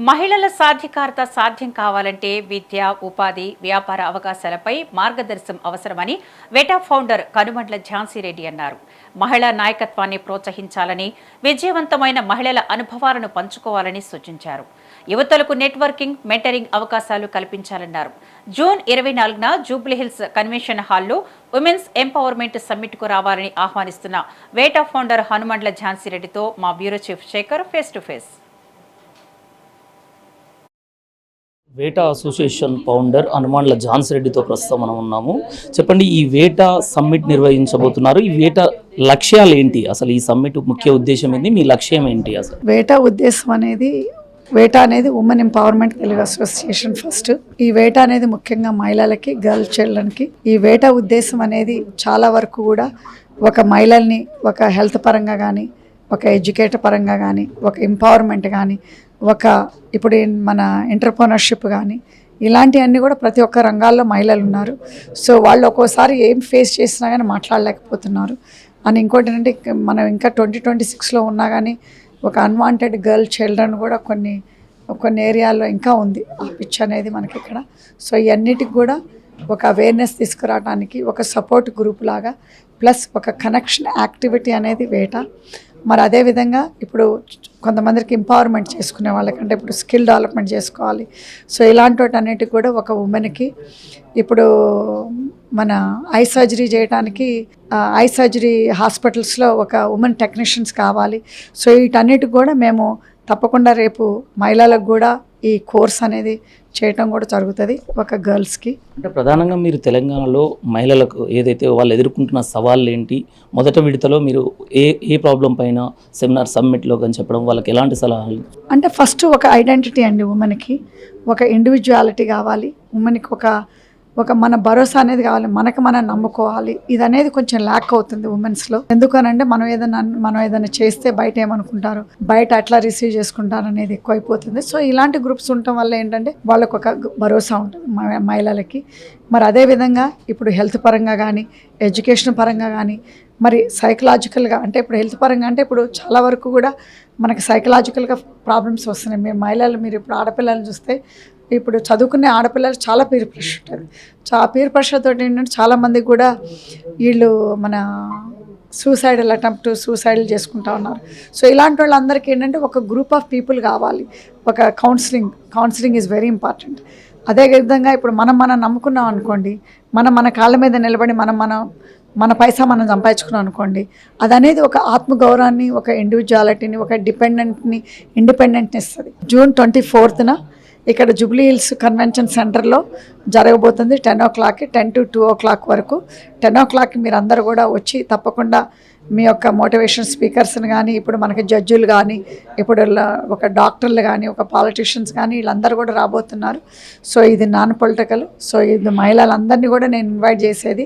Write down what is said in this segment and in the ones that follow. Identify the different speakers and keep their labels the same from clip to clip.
Speaker 1: మహిళల సాధికారత సాధ్యం కావాలంటే విద్య, ఉపాధి, వ్యాపార అవకాశాలపై మార్గదర్శనం అవసరమని వేటా ఫౌండర్ కనుమండ్ల ఝాన్సీ రెడ్డి అన్నారు. మహిళా నాయకత్వాన్ని ప్రోత్సహించాలని, విజయవంతమైన మహిళల అనుభవాలను పంచుకోవాలని సూచించారు. యువతలకు నెట్వర్కింగ్, మెంటరింగ్ అవకాశాలు కల్పించాలన్నారు. జూన్ 24న జూబ్లీహిల్స్ కన్వెన్షన్ హాల్లో ఉమెన్స్ ఎంపవర్మెంట్ సమ్మిట్కు రావాలని ఆహ్వానిస్తున్న వేటా ఫౌండర్ కనుమండ్ల ఝాన్సీ రెడ్డితో మా bureau chief Shekhar face to face.
Speaker 2: వేటా అసోసియేషన్ ఫౌండర్ కనుమండ్ల ఝాన్సీ రెడ్డితో ప్రస్తుతం మనం ఉన్నాము. చెప్పండి, ఈ వేటా సమ్మిట్ నిర్వహించబోతున్నారు. ఈ వేటా లక్ష్యాలు ఏంటి? అసలు ఈ సమ్మిట్ ముఖ్య ఉద్దేశం ఏంటి? మీ లక్ష్యం ఏంటి? అసలు
Speaker 3: వేటా ఉద్దేశం అనేది women empowerment Telugu association first. ఈ వేటా అనేది ముఖ్యంగా మహిళలకి, గర్ల్ చిల్డ్రన్కి. ఈ వేటా ఉద్దేశం అనేది చాలా వరకు కూడా ఒక మహిళల్ని ఒక హెల్త్ పరంగా కానీ, ఒక ఎడ్యుకేటర్ పరంగా కానీ, ఒక ఎంపవర్మెంట్ కానీ, ఒక ఇప్పుడు మన ఎంటర్‌ప్రెన్యూర్‌షిప్ కానీ, ఇలాంటివన్నీ కూడా ప్రతి ఒక్క రంగాల్లో మహిళలు ఉన్నారు. సో వాళ్ళు ఒక్కోసారి ఏం ఫేస్ చేసినా కానీ మాట్లాడలేకపోతున్నారు. అని ఇంకోటి ఏంటంటే, మనం ఇంకా 2026లో ఉన్నా కానీ ఒక అన్వాంటెడ్ గర్ల్ చిల్డ్రన్ కూడా కొన్ని ఏరియాల్లో ఇంకా ఉంది. ఆ పిచ్ అనేది మనకి ఇక్కడ. సో ఇవన్నిటికి కూడా ఒక అవేర్నెస్ తీసుకురావడానికి ఒక సపోర్ట్ గ్రూప్ లాగా, ప్లస్ ఒక కనెక్షన్ యాక్టివిటీ అనేది వేటా. మరి అదేవిధంగా ఇప్పుడు కొంతమందికి ఎంపవర్మెంట్ చేసుకునే వాళ్ళకంటే ఇప్పుడు స్కిల్ డెవలప్మెంట్ చేసుకోవాలి. సో ఇలాంటి వాటన్నిటికి కూడా ఒక ఉమెన్కి ఇప్పుడు మన ఐ సర్జరీ చేయడానికి ఐ సర్జరీ హాస్పిటల్స్లో ఒక ఉమెన్ టెక్నీషియన్స్ కావాలి. సో వీటన్నిటికి కూడా మేము తప్పకుండా రేపు మహిళలకు కూడా ఈ కోర్స్ అనేది చేయటం కూడా జరుగుతుంది ఒక గర్ల్స్కి.
Speaker 2: అంటే ప్రధానంగా మీరు తెలంగాణలో మహిళలకు ఏదైతే వాళ్ళు ఎదుర్కొంటున్న సవాళ్ళు ఏంటి, మొదట విడతలో మీరు ఏ ప్రాబ్లం పైన సెమినార్ సమ్మిట్లో కానీ చెప్పడం, వాళ్ళకి ఎలాంటి సలహాలు?
Speaker 3: అంటే ఫస్ట్ ఒక ఐడెంటిటీ అండి, ఉమెన్కి ఒక ఇండివిజువాలిటీ కావాలి, ఉమెన్కి ఒక మన భరోసా అనేది కావాలి, మనం నమ్ముకోవాలి. ఇది అనేది కొంచెం ల్యాక్ అవుతుంది ఉమెన్స్లో. ఎందుకనంటే మనం ఏదైనా చేస్తే బయట ఏమనుకుంటారు, బయట అట్లా రిసీవ్ చేసుకుంటారు అనేది ఎక్కువైపోతుంది. సో ఇలాంటి గ్రూప్స్ ఉండటం వల్ల ఏంటంటే వాళ్ళకు ఒక భరోసా ఉంటుంది మహిళలకి. మరి అదేవిధంగా ఇప్పుడు హెల్త్ పరంగా కానీ, ఎడ్యుకేషన్ పరంగా కానీ, మరి సైకలాజికల్గా అంటే ఇప్పుడు హెల్త్ పరంగా అంటే ఇప్పుడు చాలా వరకు కూడా మనకి సైకలాజికల్గా ప్రాబ్లమ్స్ వస్తున్నాయి. మీరు ఇప్పుడు ఆడపిల్లలను చూస్తే ఇప్పుడు చదువుకునే ఆడపిల్లలు చాలా పీర్ ప్రెషర్ ఉంటుంది. పీర్ ప్రెషర్ తోటి ఏంటంటే చాలామందికి కూడా వీళ్ళు మన సూసైడల్ సూసైడల్ చేసుకుంటా ఉన్నారు. సో ఇలాంటి వాళ్ళందరికీ ఏంటంటే ఒక గ్రూప్ ఆఫ్ పీపుల్ కావాలి, ఒక కౌన్సిలింగ్ ఈజ్ వెరీ ఇంపార్టెంట్. అదే విధంగా ఇప్పుడు మనం నమ్ముకున్నాం అనుకోండి, మన కాళ్ళ మీద నిలబడి మన పైసా మనం సంపాదించుకున్నాం అనుకోండి, అది అనేది ఒక ఆత్మగౌరవాన్ని, ఒక ఇండివిజువాలిటీని, ఒక ఇండిపెండెంట్ని ఇస్తుంది. జూన్ 24న ఇక్కడ జూబ్లీహిల్స్ కన్వెన్షన్ సెంటర్లో జరగబోతుంది. 10 o'clockకి 10 to 2 o'clock వరకు. 10 o'clockకి మీరు అందరు కూడా వచ్చి తప్పకుండా మీ యొక్క మోటివేషన్ స్పీకర్స్ని కానీ, ఇప్పుడు మనకి జడ్జులు కానీ, ఇప్పుడు ఒక డాక్టర్లు కానీ, ఒక పాలిటీషియన్స్ కానీ, వీళ్ళందరూ కూడా రాబోతున్నారు. సో ఇది నాన్ పొలిటికల్. సో ఇది మహిళలందరినీ కూడా నేను ఇన్వైట్ చేసేది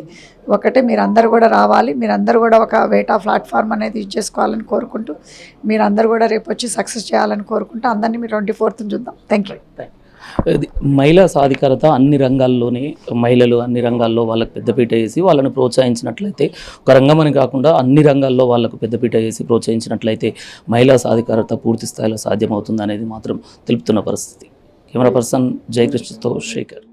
Speaker 3: ఒకటే, మీరందరూ కూడా రావాలి. మీరందరూ కూడా ఒక వేటా ప్లాట్ఫామ్ అనేది యూజ్ చేసుకోవాలని కోరుకుంటూ, మీరందరూ కూడా రేపు వచ్చి సక్సెస్ చేయాలని కోరుకుంటూ అందరినీ మీరు 24th చూద్దాం. Thank you.
Speaker 2: మహిళా సాధికారత అన్ని రంగాల్లోనే, మహిళలు అన్ని రంగాల్లో వాళ్ళకు పెద్దపీట వేసి వాళ్ళని ప్రోత్సహించినట్లయితే, ఒక రంగం అని కాకుండా అన్ని రంగాల్లో వాళ్ళకు పెద్దపీట వేసి ప్రోత్సహించినట్లయితే మహిళా సాధికారత పూర్తి స్థాయిలో సాధ్యమవుతుంది అనేది మాత్రం తెలుపుతున్న పరిస్థితి. కెమెరా పర్సన్ జయకృష్ణతో శేఖర్.